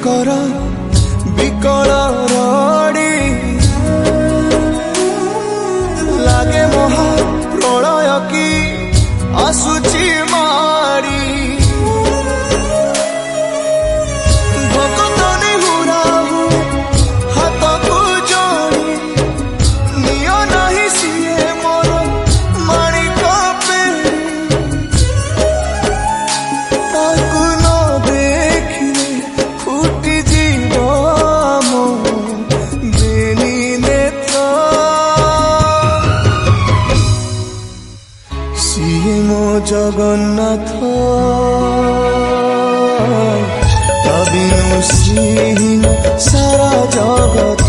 कर विकल रड़ी लागे महा प्रलय की आसुची मारी भक्तनी हुराहु हाथ को जोड़ी नियो नहीं सिए मोर माणिक पेड़ी ताकू न देखिले फुटी जीव मो बेनी नेत्र सिए मो जगन्नाथ तबिनु श्रीहीन सारा जगत